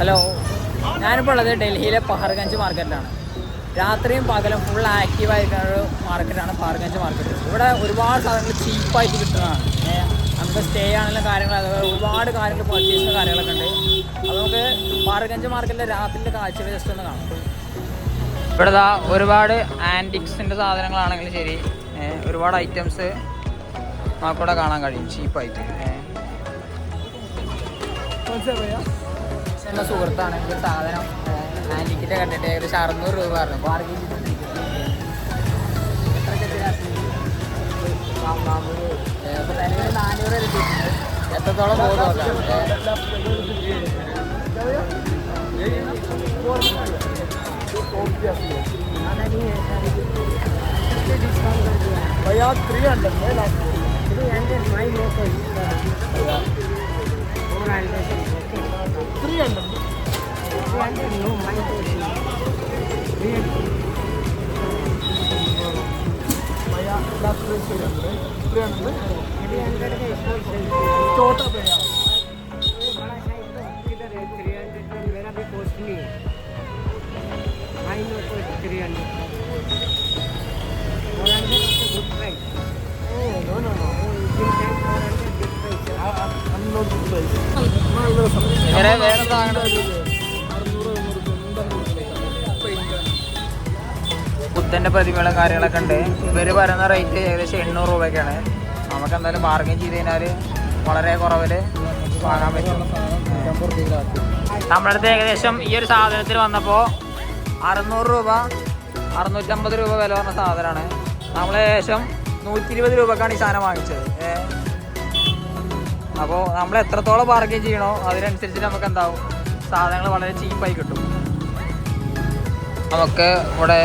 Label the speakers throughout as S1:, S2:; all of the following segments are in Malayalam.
S1: ഹലോ, ഞാനിപ്പോൾ ഉള്ളത് ഡൽഹിയിലെ പഹർഗഞ്ച് മാർക്കറ്റിലാണ്. രാത്രിയും പകലും ഫുൾ ആക്റ്റീവായിരിക്കുന്ന ഒരു മാർക്കറ്റാണ് പഹർഗഞ്ച് മാർക്കറ്റ്. ഇവിടെ ഒരുപാട് സാധനങ്ങൾ ചീപ്പായിട്ട് കിട്ടുന്നതാണ്. നമുക്ക് സ്റ്റേ ആണെങ്കിലും കാര്യങ്ങൾ, അതുപോലെ ഒരുപാട് കാര്യങ്ങൾ പർച്ചേസിൻ്റെ കാര്യങ്ങളൊക്കെ ഉണ്ട്. അപ്പോൾ നമുക്ക് പഹർഗഞ്ച് മാർക്കറ്റിലെ രാത്രിയുടെ കാഴ്ചകൾ ജസ്റ്റ് ഒന്ന് കാണാം. ഇവിടെ ഒരുപാട് ആൻറ്റിക്സിൻ്റെ സാധനങ്ങളാണെങ്കിലും ശരി, ഒരുപാട് ഐറ്റംസ് നമുക്കിവിടെ കാണാൻ കഴിയും ചീപ്പായിട്ട്. എന്ന സുഹൃത്താണ് ഈ സാധനം ആൻറ്റിക്കിൻ്റെ കണ്ടിട്ട് ഏകദേശം 600 രൂപ പറഞ്ഞു. ബാർഗെയിൻ എത്ര 400 വരെ കിട്ടുന്നത്. എത്രത്തോളം പോകുന്നു നോക്കാം. भैया 300 में लास्ट 300 माई नो कोई 300 नो माई भैया लास्ट 300 छोटा भैया ये बड़ा साइज तो किधर है 300 तो मेरा भी कॉस्टली है माई नो कोई 300 good price. Oh, no. You can 400 good price. I'm not good price. ബുദ്ധൻ്റെ പ്രതിമകളും കാര്യങ്ങളൊക്കെ ഉണ്ട്. ഇവർ പറയുന്ന റേറ്റ് ഏകദേശം 800 രൂപയ്ക്കാണ്. നമുക്ക് എന്തായാലും ബാർഗെയിൻ ചെയ്ത് കഴിഞ്ഞാൽ വളരെ കുറവിൽ വാങ്ങാൻ പറ്റും. നമ്മുടെ അടുത്ത് ഏകദേശം ഈ ഒരു സാധനത്തിൽ വന്നപ്പോൾ 600 രൂപ 650 രൂപ വില പറഞ്ഞ സാധനമാണ്. നമ്മൾ ഏകദേശം 120 രൂപക്കാണ് ഈ സാധനം വാങ്ങിച്ചത്. അപ്പോൾ നമ്മൾ എത്രത്തോളം ബാർഗെയിൻ ചെയ്യണോ അതിനനുസരിച്ച് നമുക്ക് എന്താവും സാധനങ്ങൾ വളരെ ചീപ്പായി കിട്ടും. നമുക്ക് ഇവിടെ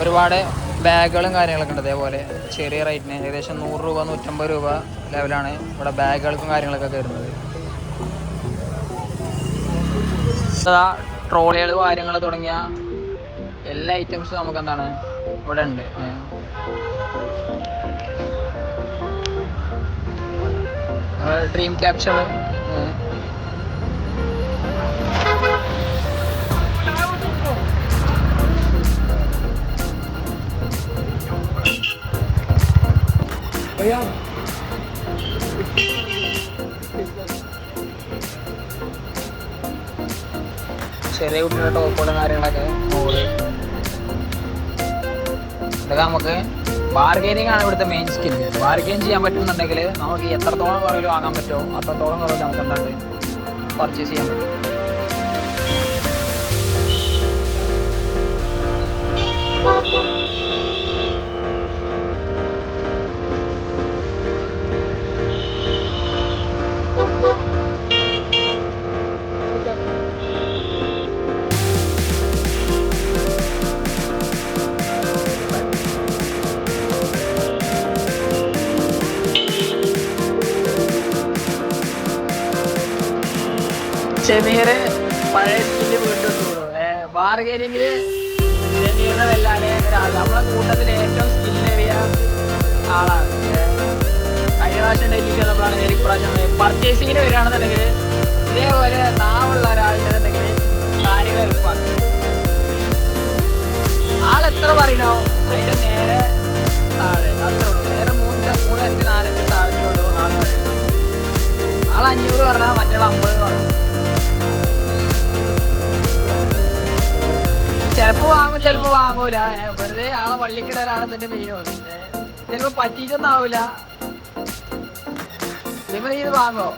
S1: ഒരുപാട് ബാഗുകളും കാര്യങ്ങളൊക്കെ ഉണ്ട്. അതേപോലെ ചെറിയ റേറ്റിന് ഏകദേശം 100 രൂപ 150 രൂപ ലെവലാണ് ഇവിടെ ബാഗുകൾക്കും കാര്യങ്ങളൊക്കെ വരുന്നത്. ട്രോളികൾ കാര്യങ്ങൾ തുടങ്ങിയ എല്ലാ ഐറ്റംസും നമുക്ക് എന്താണ് ഇവിടെ ഉണ്ട്. ഡ്രീം ക്യാപ്ചർ ചെറിയ കുട്ടികളുടെ ടോപ്പുകളും കാര്യങ്ങളൊക്കെ ഇതൊക്കെ നമുക്ക് ബാർഗെയിനിങ് ആണ് ഇവിടുത്തെ മെയിൻ സ്കില്ല്. ബാർഗെയിൻ ചെയ്യാൻ പറ്റുന്നുണ്ടെങ്കിൽ നമുക്ക് എത്രത്തോളം കുറവിൽ വാങ്ങാൻ പറ്റുമോ അത്രത്തോളം കുറവിൽ നമുക്ക് എന്താണ്ട് പർച്ചേസ് ചെയ്യാൻ പറ്റും. ഷെമീർ പഴയ സ്കില്ല് വീണ്ടും ബാർഗെയിനിങ്ങിൽ ഷെമീറിനെ വല്ലാതെ നമ്മളെ കൂട്ടത്തിൽ ഏറ്റവും സ്കില്ലേറിയ ആളാണ്. കഴിഞ്ഞ പ്രാവശ്യം ഡൽഹിക്ക് നമ്മളാണ് ഇപ്രാവശ്യം പർച്ചേസിങ്ങിന് വരികയാണെന്നുണ്ടെങ്കിൽ ഇതേപോലെ നാവുള്ള ഒരാളുണ്ടെന്നുണ്ടെങ്കിൽ കാര്യങ്ങൾ എളുപ്പമാണ്. ആളെത്ര പറയണോ അതിൻ്റെ നേരെ താഴെ അത്രേ ഉള്ളൂ. നേരെ 3-4 താഴെയുള്ളൂ ആൾ. 500 പറഞ്ഞാൽ മറ്റേ 50 പറഞ്ഞു. ചിലപ്പോ വാങ്ങും ചിലപ്പോ വാങ്ങൂല. വെറുതെ ആളെ വള്ളിക്കിടാനാണ് എന്റെ മെയിൻ. ചിലപ്പോ പറ്റിയിട്ടൊന്നും ആവൂല. നിങ്ങൾ ഇത് വാങ്ങോ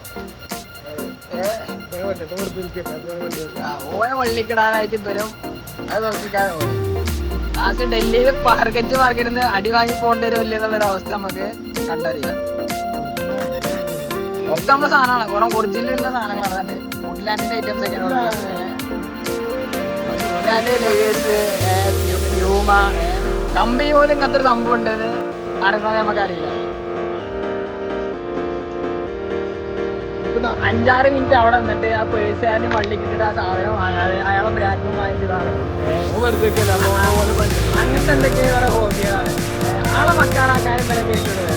S1: ഓനെ വള്ളിക്കിടാനായിട്ട് വരും. അത് നോക്കിക്കാൻ ലാസ്റ്റ് ഡൽഹിയിൽ പഹർഗഞ്ച് മാർക്കറ്റിൽ നിന്ന് അടി വാങ്ങി പോകേണ്ടി വരുമല്ലേ എന്നുള്ളൊരു അവസ്ഥ നമുക്ക് കണ്ടറിയാം. ഒക്കെ നമ്മുടെ സാധനമാണ്, കുറെ ഒറിജിനലുള്ള സാധനങ്ങളാണ്. വുഡ്ലാൻഡിന്റെ ഐറ്റംസ് ഒക്കെയാണ്. കമ്പനി പോലും ഇങ്ങനത്തെ ഒരു സംഭവം ഉണ്ടെന്ന് അറിയുന്നത് നമുക്കറിയില്ല. 5-6 മിനിറ്റ് അവിടെ നിന്നിട്ട് ആ പേഴ്സുകാരന് വള്ളിക്കിട്ടിട്ട് ആ സാധനം വാങ്ങാതെ അയാളെ ബ്രാൻഡും വാങ്ങിച്ചതാണ്. അങ്ങനത്തെ എന്തൊക്കെയോ വേറെ ഹോബികളാണ്. ആളെ മക്കാറാക്കാനും വില കേട്ടിട്ടുള്ളത്.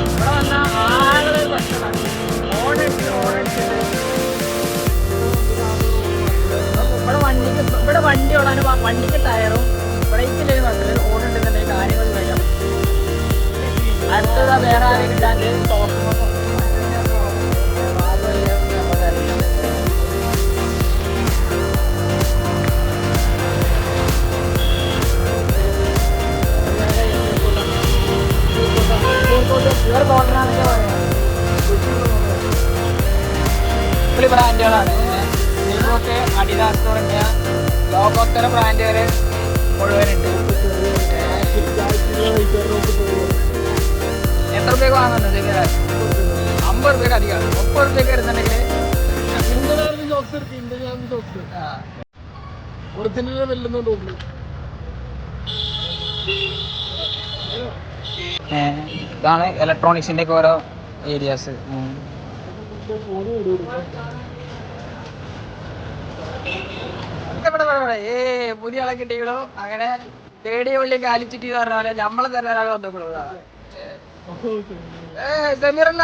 S1: ഇവിടെ വന്ന ആള് വണ്ടിക്ക് ടയറും ബ്രേക്കിൽ മാത്രമേ ഓടുന്നുണ്ടെന്നുണ്ടെങ്കിൽ കാര്യങ്ങൾ വരാം. അടുത്തതാ വേറെ ആരും കിട്ടാണ്ട് ബ്രാൻഡുകളാണ്. ഇതിലൊക്കെ അഡിഡാസ് തുടങ്ങിയ ലോകോത്തര ബ്രാൻഡുകൾ മുഴുവനുണ്ട്. എത്ര രൂപയ്ക്ക് വാങ്ങുന്നത്? 50 രൂപയ്ക്ക് അധികമാണ്. 30 രൂപയ്ക്ക് വരുന്നുണ്ടെങ്കിൽ ഇതാണ് ഇലക്ട്രോണിക്സിന്റെ ഒക്കെ ഓരോ ഏരിയാസ്. പുതിയ ആളെ കിട്ടിയോ അങ്ങനെ തേടിയ ഉള്ളി കാലിച്ചിട്ട് പറഞ്ഞ പോലെ നമ്മളെ തന്നെ ഒരാളെ വന്നോളൂ. സമീറല്ല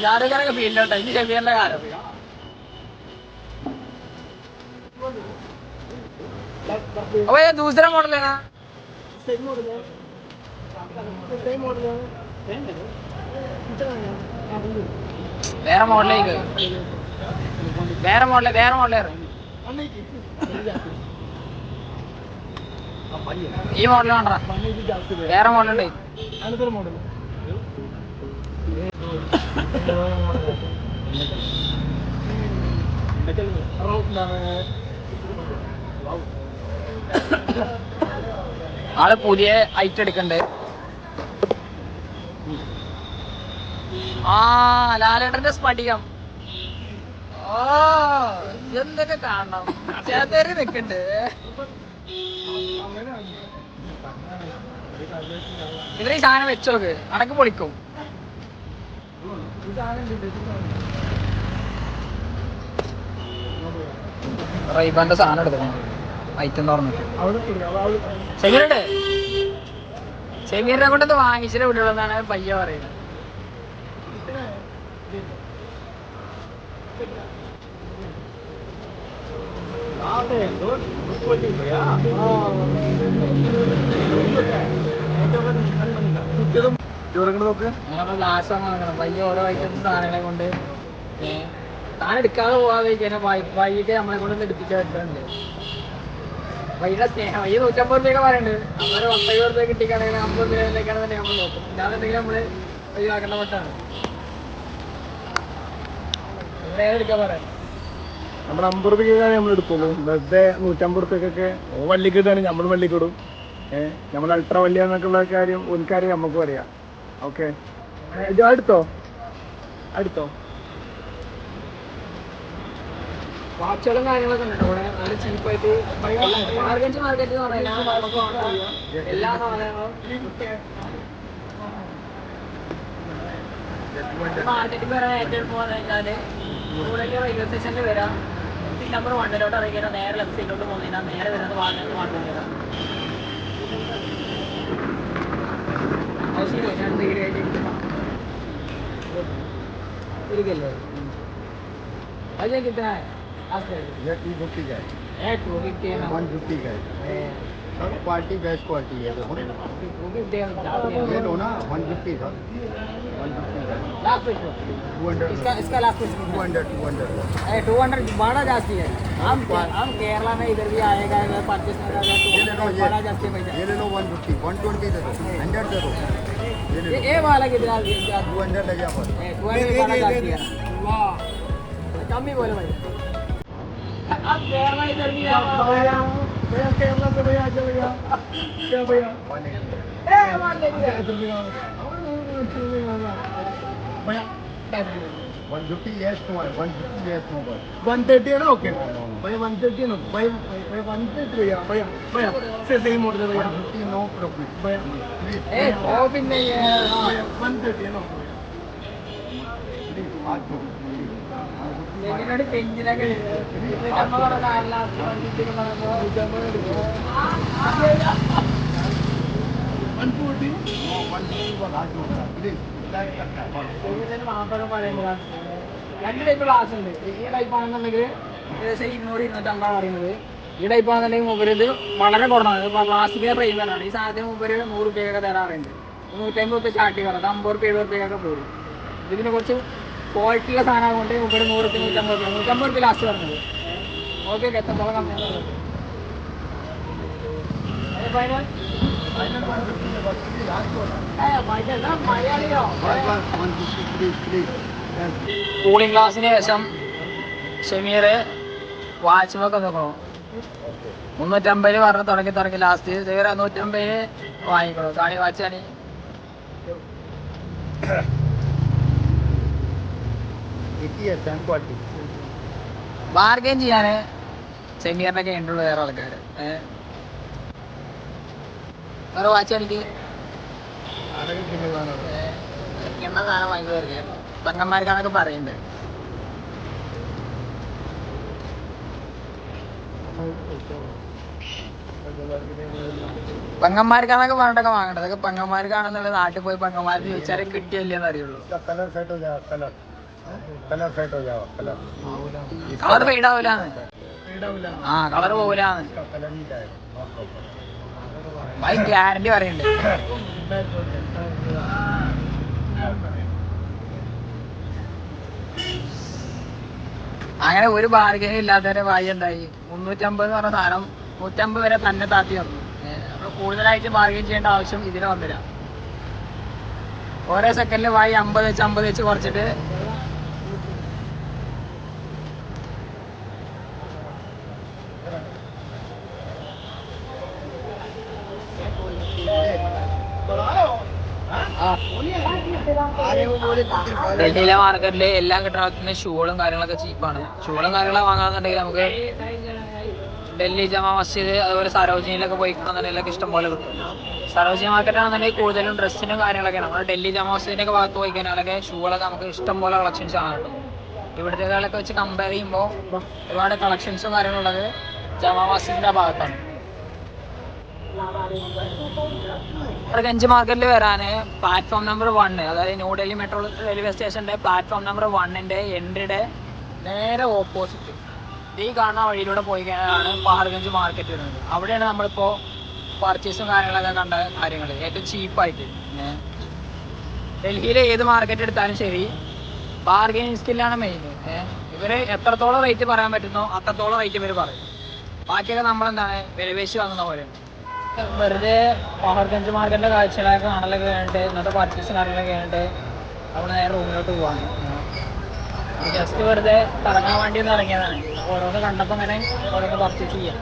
S1: ഷാരൂഖാനൊക്കെ ഫീൽഡോട്ടെ ഇനി ഷമീറിന്റെ കാലം. അപ്പൊ ദൂസര മോഡലാണ്. വേറെ മോഡലേക്ക് വേറെ മോഡലേറെ ഈ മോഡൽ വേണ്ട, വേറെ മോഡലുണ്ട്. ആള് പുതിയ ഐറ്റം എടുക്കണ്ട്. ലാലേട്ടന്റെ സ്ഫടികം. എന്തൊക്കെ കാണണം. ചേത്തേരി നിക്കണ്ട്. ഇതിന് ഈ സാധനം വെച്ചോക്ക്, അടക്ക് പൊളിക്കും. റൈബാന്റെ സാധനം എടുക്കണം. ഐറ്റം തുറന്നിട്ട് ഷമീറിനെ കൊണ്ടത് വാങ്ങിച്ചിട്ട് വിടുള്ളതാണ് പയ്യ പറയുന്നത്. പയ്യ ഓരോ ഐറ്റം സാധനങ്ങളെ കൊണ്ട് താൻ എടുക്കാതെ പോവാതെ വൈകിട്ട് നമ്മളെ കൊണ്ടൊന്ന് എടുപ്പിക്കാൻ പറ്റുന്നുണ്ട്. വൈകിട്ട് സ്നേഹം ഈ 150 രൂപയൊക്കെ പറയുന്നുണ്ട്. നമ്മളൊരു 50 രൂപ കിട്ടിക്കാണെങ്കിൽ 50 രൂപയിലേക്കാണ് തന്നെ നമ്മൾ നോക്കും. ഇല്ലാന്നുണ്ടെങ്കിൽ നമ്മള് ഒഴിവാക്കേണ്ട മട്ടാണ്. ഇവിടെ ഏതെടുക്കാൻ പറയാം.
S2: നമ്മൾ 50 രൂപയ്ക്കാണ് നമ്മൾ എടുക്കുള്ളൂ. വെറുതെ 150 രൂപയ്ക്കൊക്കെ വള്ളിക്കിട്ടാണ് നമ്മൾ വള്ളിക്കിടും. നമ്മൾ അൾട്രാ വലിയ എന്നൊക്കെയുള്ള കാര്യം ഒരിക്കാര്യം നമുക്കും അറിയാം. ഓക്കെ, ഇത് അടുത്തോ
S1: വാച്ചുകളും കാര്യങ്ങളൊക്കെ ഉണ്ട് ഇവിടെ നല്ല ചീപ്പായിട്ട്. മാർക്കറ്റ് എന്ന് പറഞ്ഞാൽ എല്ലാ സാധനങ്ങളും മാർക്കറ്റിൽ വരാൻ ഏറ്റവും പോകുന്നത് വെച്ചാല് റെയിൽവേ സ്റ്റേഷനിൽ വരാം. നമ്പർ 1 ഇറങ്ങിയാൽ നേരെ ലെഫ്റ്റ് സൈഡിലോട്ട് പോകുന്നതിനാ നേരെ വരുന്നത് വാങ്ങുന്നത് വരാം. अजय कितना है?
S2: ये 250 का है।
S1: 250 है ना?
S2: 150 का है। सब क्वालिटी बेस्ट क्वालिटी है। ये लो ना 150 का 150 का
S1: लास्ट पे
S2: 200
S1: इसका लास्ट पे 200 बड़ा जास्ती है. हम केरला में इधर भी आएगा इधर परचेस में जाएगा तो बड़ा जास्ती है पैसा.
S2: ये ले लो 150 120 दे दो 100 दे दो.
S1: ये वाला कितना
S2: 200 लगे आप
S1: 200 बड़ा जास्ती है. वाह कम ही बोले भाई. अब केरला इधर भी आएगा
S2: भैया केरला से भैया चलेगा क्या भैया भैया 150 yes no 150 yes no 130 है ना. ओके भैया 130 नो भैया 130 भैया से सही मोड़ दे भैया 150 नो प्रॉफिट भैया
S1: वो भी नहीं है.
S2: 130 है नो प्लीज आज दो
S1: എന്നോട് പെഞ്ചിനൊക്കെ അമ്മ പറഞ്ഞ ലാസ്റ്റ് വണ്ടിക്ക് പറഞ്ഞപ്പോ
S2: 140 no 150 वाला आज दो प्लीज
S1: രണ്ട് ടൈപ്പ് ഗ്ലാസ് ഉണ്ട്. ഈ ടൈപ്പ് ആണെന്നുണ്ടെങ്കിൽ ഏകദേശം 200-250 പറയുന്നത്. ഈ ടൈപ്പ് ആണെന്നുണ്ടെങ്കിൽ മൂപ്പര് ഇത് വളരെ കുറവാണ്. പ്ലാസ്റ്റിക്കിന്റെ പ്രൈസാണ്. ഈ സാധനത്തിന് മൂപ്പര് 100 രൂപയൊക്കെ തരാറുണ്ട്. 150 രൂപ സ്റ്റാർട്ട് ചെയ്യാറുണ്ട്. 50 രൂപ 70 രൂപയൊക്കെ പോരും. ഇതിന് കുറച്ച് ക്വാളിറ്റി ഉള്ള സാധനം കൊണ്ട് മൂപ്പര് 100-150 രൂപ ലാസ്റ്റ് പറഞ്ഞത്. ഓക്കെ എത്രത്തോളം കമ്പനി കൂളിംഗ് ഗ്ലാസിന് ശേഷം ഷെമീർ വാച്ച്മൊക്കെ നോക്കണോ 350 പറഞ്ഞ് തുടങ്ങി ലാസ്റ്റ് 150 വാങ്ങിക്കണോ കാണി വാച്ചാണ് ബാർഗെയിൻ ചെയ്യാന് ഷെമീറിനൊക്കെ ഉണ്ടുള്ളൂ വേറെ ആൾക്കാർ വേറെ വാച്ച് എനിക്ക് എണ്ണ സാധനം വാങ്ങിക്കുക പെങ്ങന്മാർക്കാണൊക്കെ പറയുന്നുണ്ട്. പെങ്ങന്മാർക്കാണൊക്കെ പറഞ്ഞിട്ടൊക്കെ വാങ്ങേണ്ടത്. അതൊക്കെ പെങ്ങന്മാർക്കാണെന്നുള്ള നാട്ടിൽ പോയി പെങ്ങന്മാർക്ക് ചോദിച്ചാലും കിട്ടിയല്ലേന്ന് അറിയുള്ളൂ. കളർ ഫെയ്ഡ് ആവൂലാന്ന്. ആ കളർ പോകൂലാന്ന് ഭായി ഗ്യാരണ്ടി പറയുന്നുണ്ട്. അങ്ങനെ ഒരു ബാർഗൈനും ഇല്ലാത്തവരെ ഭായി എന്തായി 350 എന്ന് പറഞ്ഞ സാധനം 150 വരെ തന്നെ താത്തി വന്നു. നമ്മൾ കൂടുതലായിട്ട് ബാർഗൈൻ ചെയ്യേണ്ട ആവശ്യം ഇതിന് വന്നില്ല. ഓരോ സെക്കൻഡിൽ ഭായി 50 വെച്ച് കുറച്ചിട്ട് ഡൽഹിയിലെ മാർക്കറ്റില് എല്ലാം കിട്ടുന്ന ഷൂകളും കാര്യങ്ങളൊക്കെ ചീപ്പാണ്. ഷൂകളും കാര്യങ്ങളൊക്കെ വാങ്ങാന്നുണ്ടെങ്കിൽ നമുക്ക് ഡൽഹി ജമാ മസ്ജിദ് അതുപോലെ സരോജിനിയിലൊക്കെ പോയി കിട്ടുന്നുണ്ടെങ്കിൽ ഇഷ്ടംപോലെ കിട്ടും. സരോജിനി മാർക്കറ്റ് ആണെന്നുണ്ടെങ്കിൽ കൂടുതലും ഡ്രസ്സിനും കാര്യങ്ങളൊക്കെയാണ്. നമ്മുടെ ഡൽഹി ജമാ മസ്ജിദിന്റെ ഭാഗത്ത് പോയി കഴിഞ്ഞാലൊക്കെ ഷൂകളൊക്കെ നമുക്ക് ഇഷ്ടംപോലെ കളക്ഷൻസ് ആണ് കിട്ടും. ഇവിടുത്തേക്കാളൊക്കെ വെച്ച് കമ്പയർ ചെയ്യുമ്പോൾ ഒരുപാട് കളക്ഷൻസും കാര്യങ്ങളുള്ളത് ജമാ മസ്ജിദിന്റെ ഭാഗത്താണ്. ഗഞ്ച് മാർക്കറ്റിൽ വരാന് പ്ലാറ്റ്ഫോം നമ്പർ 1 അതായത് ന്യൂഡൽഹി മെട്രോ റെയിൽവേ സ്റ്റേഷന്റെ പ്ലാറ്റ്ഫോം നമ്പർ 1ന്റെ എൻട്രിയുടെ നേരെ ഓപ്പോസിറ്റ് ഈ കാണുന്ന വഴിയിലൂടെ പോയി കഴിഞ്ഞാലാണ് പഹർഗഞ്ച് മാർക്കറ്റ് വരുന്നത്. അവിടെയാണ് നമ്മളിപ്പോ പർച്ചേസും കാര്യങ്ങളൊക്കെ കണ്ട കാര്യങ്ങൾ ഏറ്റവും ചീപ്പായിട്ട്. ഡൽഹിയിലെ ഏത് മാർക്കറ്റ് എടുത്താലും ശരി ബാർഗൈനിങ് സ്കില്ലാണ് മെയിൻ. ഇവര് എത്രത്തോളം റേറ്റ് പറയാൻ പറ്റുന്നോ അത്രത്തോളം റേറ്റ് ഇവർ പറയും. ബാക്കിയൊക്കെ നമ്മളെന്താണ് വിലപേശി വാങ്ങുന്ന പോലെയാണ്. വെറുതെ പഹർഗഞ്ച് മാർക്കറ്റിന്റെ കാഴ്ചകളൊക്കെ കാണലൊക്കെ കഴിഞ്ഞിട്ട് ഇന്നത്തെ പർച്ചേസ് കാര്യങ്ങളൊക്കെ കഴിഞ്ഞിട്ട് അവിടെ നേരെ റൂമിലോട്ട് പോവാണ്. ജസ്റ്റ് വെറുതെ കറങ്ങാൻ വേണ്ടി ഒന്ന് ഇറങ്ങിയതാണ്. ഓരോന്ന് കണ്ടപ്പോൾ ഇങ്ങനെ ഓരോന്ന് പർച്ചേസ് ചെയ്യാം.